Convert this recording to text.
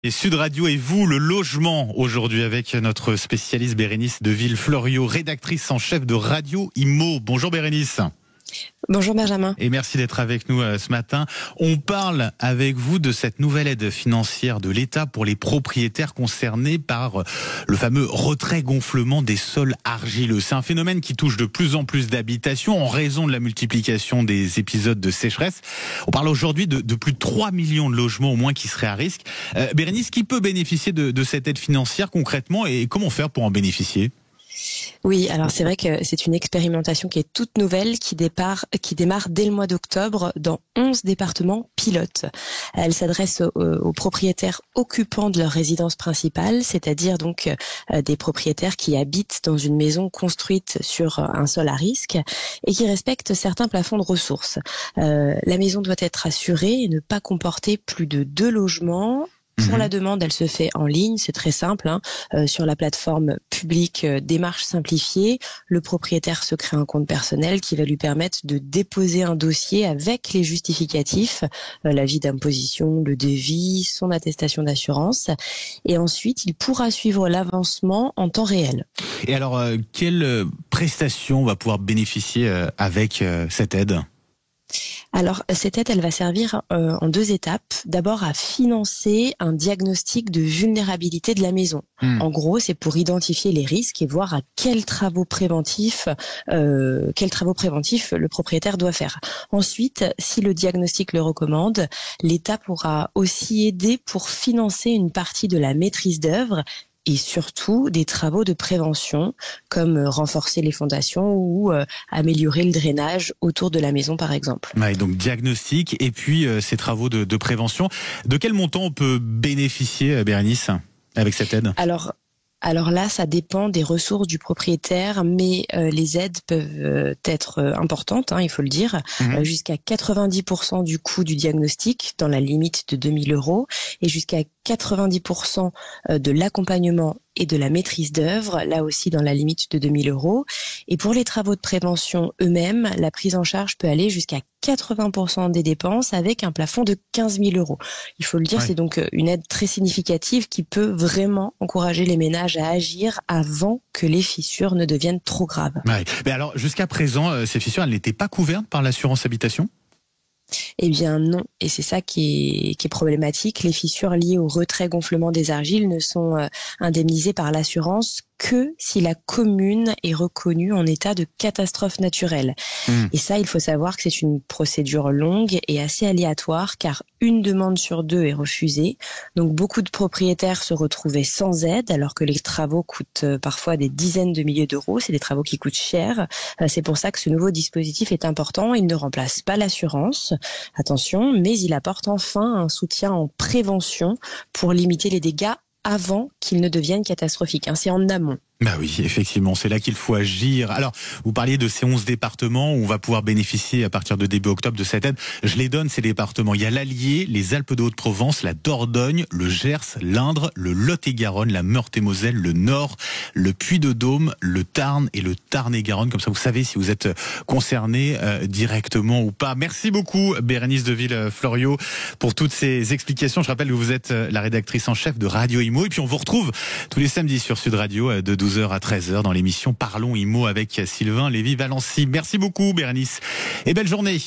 Et Sud Radio et vous, le logement, aujourd'hui avec notre spécialiste Bérénice Deville-Fleuriot, rédactrice en chef de Radio Imo. Bonjour Bérénice. Bonjour Benjamin. Et merci d'être avec nous ce matin. On parle avec vous de cette nouvelle aide financière de l'État pour les propriétaires concernés par le fameux retrait-gonflement des sols argileux. C'est un phénomène qui touche de plus en plus d'habitations en raison de la multiplication des épisodes de sécheresse. On parle aujourd'hui de plus de 3 millions de logements au moins qui seraient à risque. Bérénice, qui peut bénéficier de cette aide financière concrètement et comment faire pour en bénéficier ? Oui, alors c'est vrai que c'est une expérimentation qui est toute nouvelle, qui démarre dès le mois d'octobre dans 11 départements pilotes. Elle s'adresse aux propriétaires occupants de leur résidence principale, c'est-à-dire donc des propriétaires qui habitent dans une maison construite sur un sol à risque et qui respectent certains plafonds de ressources. La maison doit être assurée et ne pas comporter plus de 2 logements. Pour la demande, elle se fait en ligne, c'est très simple, sur la plateforme publique Démarche simplifiée. Le propriétaire se crée un compte personnel qui va lui permettre de déposer un dossier avec les justificatifs, l'avis d'imposition, le devis, son attestation d'assurance. Et ensuite, il pourra suivre l'avancement en temps réel. Et alors, quelle prestation on va pouvoir bénéficier avec cette aide ? Alors, cette aide, elle va servir en 2 étapes. D'abord, à financer un diagnostic de vulnérabilité de la maison. En gros, c'est pour identifier les risques et voir à quels travaux préventifs le propriétaire doit faire. Ensuite, si le diagnostic le recommande, l'État pourra aussi aider pour financer une partie de la maîtrise d'œuvre et surtout des travaux de prévention comme renforcer les fondations ou améliorer le drainage autour de la maison par exemple. Ouais, donc diagnostic et puis ces travaux de prévention. De quel montant on peut bénéficier, Bérénice, avec cette aide ? Alors là, ça dépend des ressources du propriétaire, mais les aides peuvent être importantes, il faut le dire, jusqu'à 90% du coût du diagnostic dans la limite de 2 000 € et jusqu'à 90% de l'accompagnement et de la maîtrise d'œuvre, là aussi dans la limite de 2 000 €. Et pour les travaux de prévention eux-mêmes, la prise en charge peut aller jusqu'à 80% des dépenses avec un plafond de 15 000 €. Il faut le dire, C'est donc une aide très significative qui peut vraiment encourager les ménages à agir avant que les fissures ne deviennent trop graves. Ouais. Mais alors, jusqu'à présent, ces fissures, elles n'étaient pas couvertes par l'assurance habitation ? Eh bien non, et c'est ça qui est problématique. Les fissures liées au retrait-gonflement des argiles ne sont indemnisées par l'assurance que si la commune est reconnue en état de catastrophe naturelle. Et ça, il faut savoir que c'est une procédure longue et assez aléatoire car une demande sur 2 est refusée. Donc beaucoup de propriétaires se retrouvaient sans aide alors que les travaux coûtent parfois des dizaines de milliers d'euros. C'est des travaux qui coûtent cher. C'est pour ça que ce nouveau dispositif est important. Il ne remplace pas l'assurance, attention, mais il apporte enfin un soutien en prévention pour limiter les dégâts avant qu'ils ne deviennent catastrophiques. C'est en amont. Bah oui, effectivement, c'est là qu'il faut agir. Alors, vous parliez de ces 11 départements où on va pouvoir bénéficier à partir de début octobre de cette aide. Je les donne, ces départements. Il y a l'Allier, les Alpes de Haute-Provence, la Dordogne, le Gers, l'Indre, le Lot-et-Garonne, la Meurthe-et-Moselle, le Nord, le Puy-de-Dôme, le Tarn et le Tarn-et-Garonne. Comme ça, vous savez si vous êtes concerné directement ou pas. Merci beaucoup, Bérénice Deville-Fleuriot, pour toutes ces explications. Je rappelle que vous êtes la rédactrice en chef de Radio Imo. Et puis, on vous retrouve tous les samedis sur Sud Radio de 12h à 13h dans l'émission Parlons Imo avec Sylvain Lévy-Valency. Merci beaucoup Bérénice et belle journée.